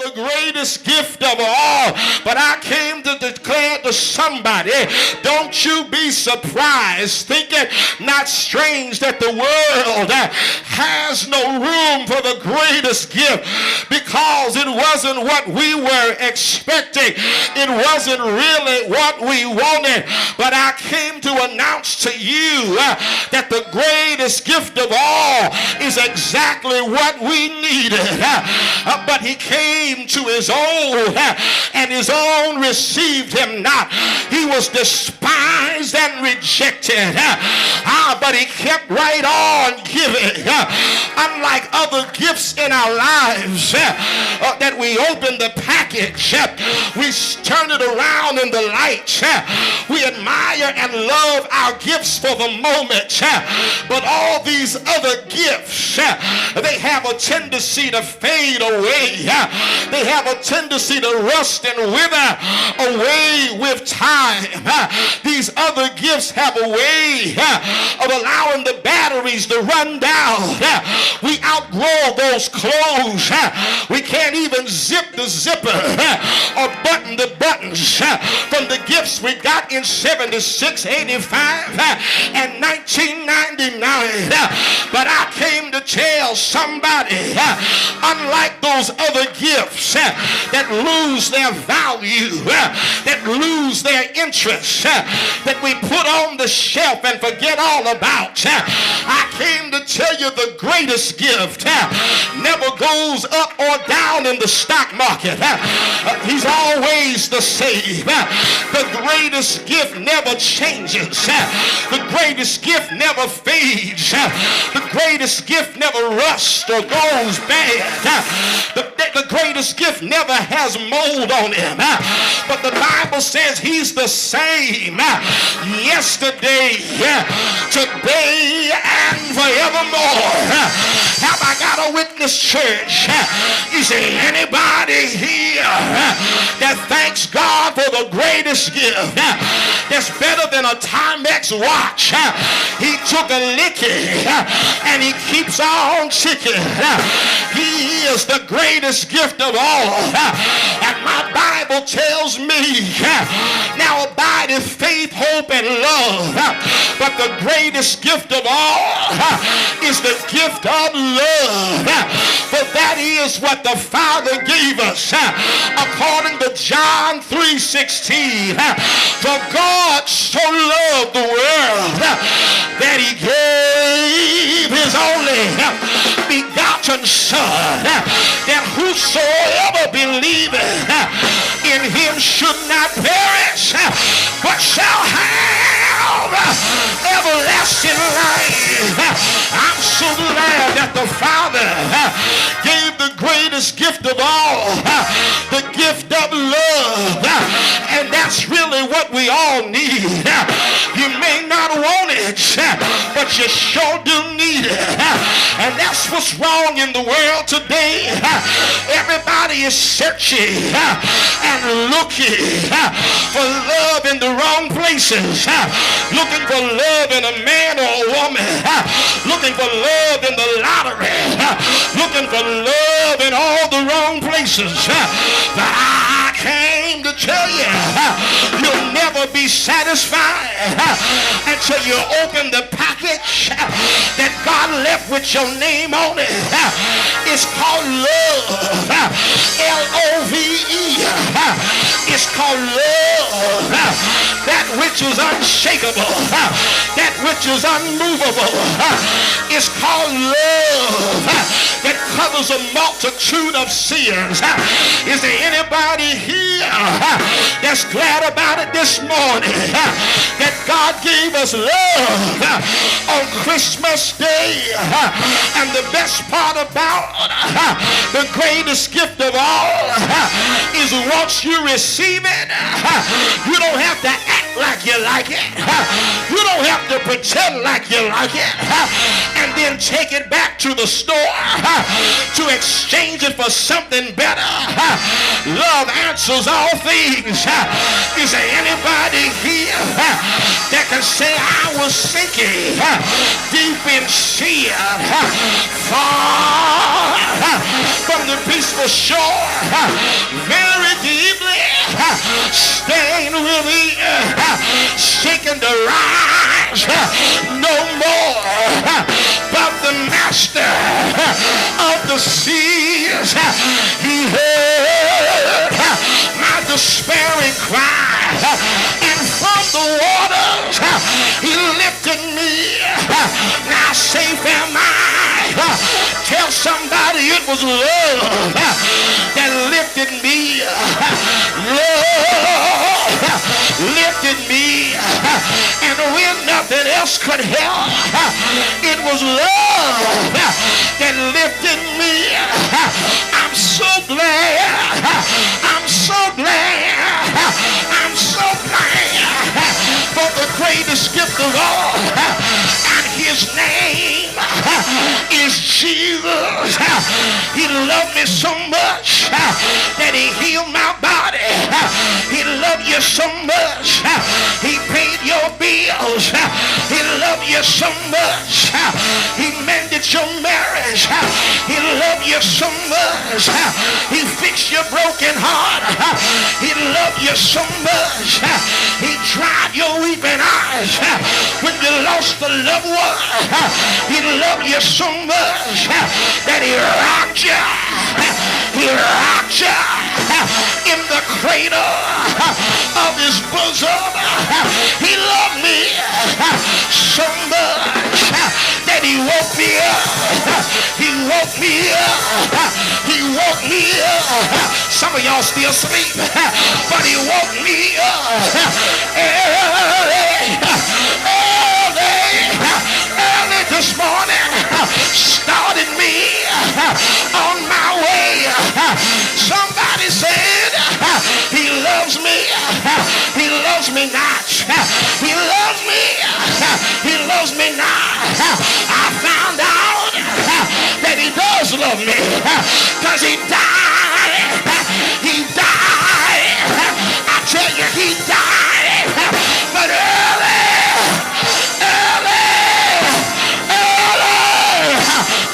the greatest gift of all. But I came to declare to somebody, don't you be surprised, think it not strange that the world has no room for the greatest gift, because it wasn't what we were expecting. It wasn't really what we wanted. But I came to announce to you that the greatest gift of all is exactly what we needed. But he came to his own, and his own received him not. He was despised and rejected. But he kept right on giving. Unlike other gifts in our lives that we open the package, we turn it around in the light, we admire and love our gifts for the moment, but all these other gifts, they have a tendency to fade away. They have a tendency to rust and wither away with time. These other gifts have a way of allowing the batteries to run down. We outgrow those clothes. We can't even zip the zipper or button the buttons from the gifts we got in 76, 85, and 1999. But I came to tell somebody, unlike those other gifts that lose their value, that lose their interest, that we put on the shelf and forget all about, I came to tell you the greatest gift never goes up or down in the stock market. He's always the same. The greatest gift never changes. The greatest gift never fades. The greatest gift never rusts or goes bad. The greatest gift never has mold on him. But the Bible says he's the same yesterday, today, and forevermore. Have I got a witness, church? Is there anybody here that thanks God for the greatest gift that's better than a Timex watch? He took a licking and he keeps on ticking. He is the greatest gift of all. And my Bible tells me, now abideth faith, hope, and love. But the greatest gift of all is the gift of love. For that is what the Father gave us. According to John 3:16, for God so loved the world that he gave his only begotten Son, that whosoever believeth in him should not perish, but shall have everlasting life. I'm so glad that the Father gave the greatest gift of all, the gift of love. And that's really what we all need. You may not want it, but you sure do need it. And that's what's wrong in the world today. Everybody is searching and looking for love in the wrong places. Looking for love in a man or a woman. Looking for love in the lottery. Looking for love in all the wrong places. But I came to tell you, you'll never be satisfied until you open the package that God left with your name on it. It's called love. L-O-V-E. It's called love. That which is unshakable. That which is unmovable. It's called love that covers a multitude of sins. Is there anybody here that's glad about it this morning? That God gave us love on Christmas Day. And the best part about the greatest gift of all is once you receive it, you don't have to act like you like it. You don't have to pretend like you like it and then take it back to the store to exchange it for something better. Love answers all things. Is there anybody here that can say, I was sinking deep in sin, far from the peaceful shore, very deeply stained within, seeking to rise no more, but the master of the seas, he heard my despairing cry, and from the waters he lifted me. Now safe am I. Tell somebody it was love that lifted me. Love lifted me, and when nothing else could help, it was love that lifted me. I'm so glad. I'm so glad. I'm so glad for the greatest gift of all, and his name is Jesus. He loved me so much that he healed my body. He loved you so much he paid your bills. He loved you so much he mended your marriage. He loved you so much he fixed your broken heart. He loved you so much he dried your weeping eyes when you lost a loved one. He loved you so much that he rocked you. He rocked you in the cradle of his bosom. He loved me so much that he woke me up. He woke me up. He woke me up. Some of y'all still sleep, but he woke me up early this morning. Started me on my way. Somebody said he loves me. He loves me not. He loves me. He loves me not. I found out that he does love me because he died. He died. I tell you, he died. But early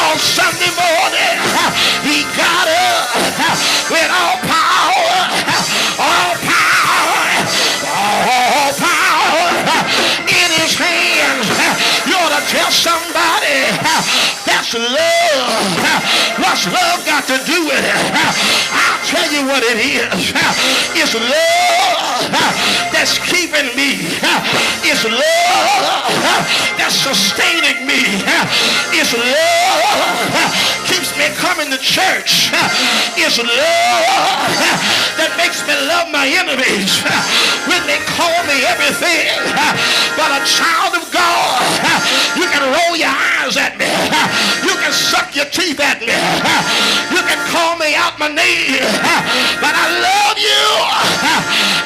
on Sunday morning, he got up with all power in his hands. You ought to tell somebody that's love. What's love got to do with it? I'll tell you what it is. It's love that's keeping me. It's love that's sustaining me. It's love keeps me coming to church. It's love that makes me love my enemies when they call me everything but a child of God. You can roll your eyes at me. You can suck your teeth at me. You can call me out my name, but I love you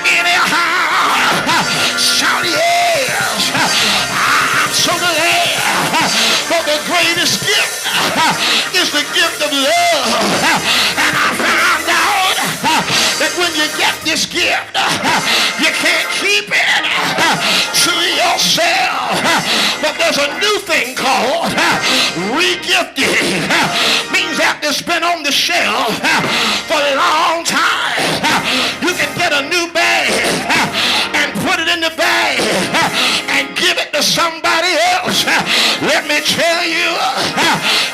anyhow. Shout yes. I'm so glad for the greatest gift is the gift of love. And I found out that when you get this gift, you can't keep it to yourself. But there's a new thing called re-gifting. Means after it's been on the shelf for a long time, you can get a new bag and put it in the bag and give it to somebody else. Let me tell you,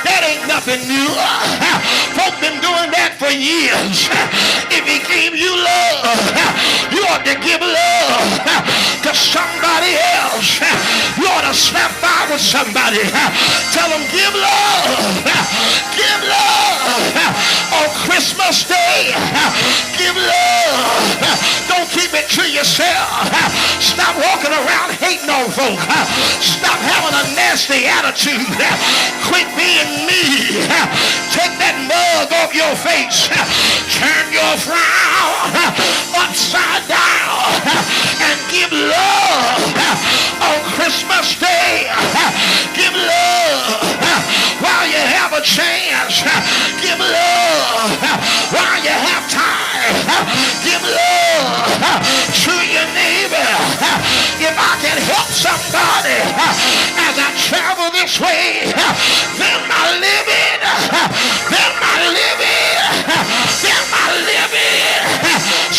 that ain't nothing new. Folk been doing that for years. If he gave you love, you ought to give love to somebody else. You ought to snap by with somebody. Tell them, give love. Give love. On Christmas Day, give love. Don't keep it to yourself. Stop walking around hating on folk. Stop having a nasty attitude. Quit being mean. Take that mug off your face. Turn your frown upside down and give love. time. Give love to your neighbor. If I can help somebody as I travel this way, then my living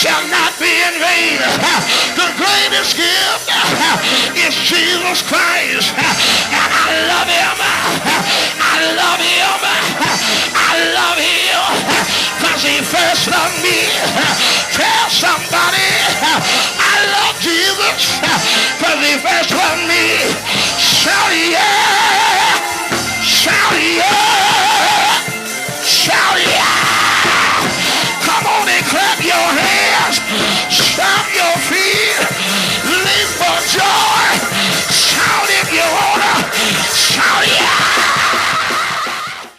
shall not be in vain. The greatest gift is Jesus Christ, and I love him. I love him. I love him because he first loved me. Tell somebody I love Jesus because he first loved me. Shout yeah! Shout yeah! Shout yeah! Come on and clap your hands.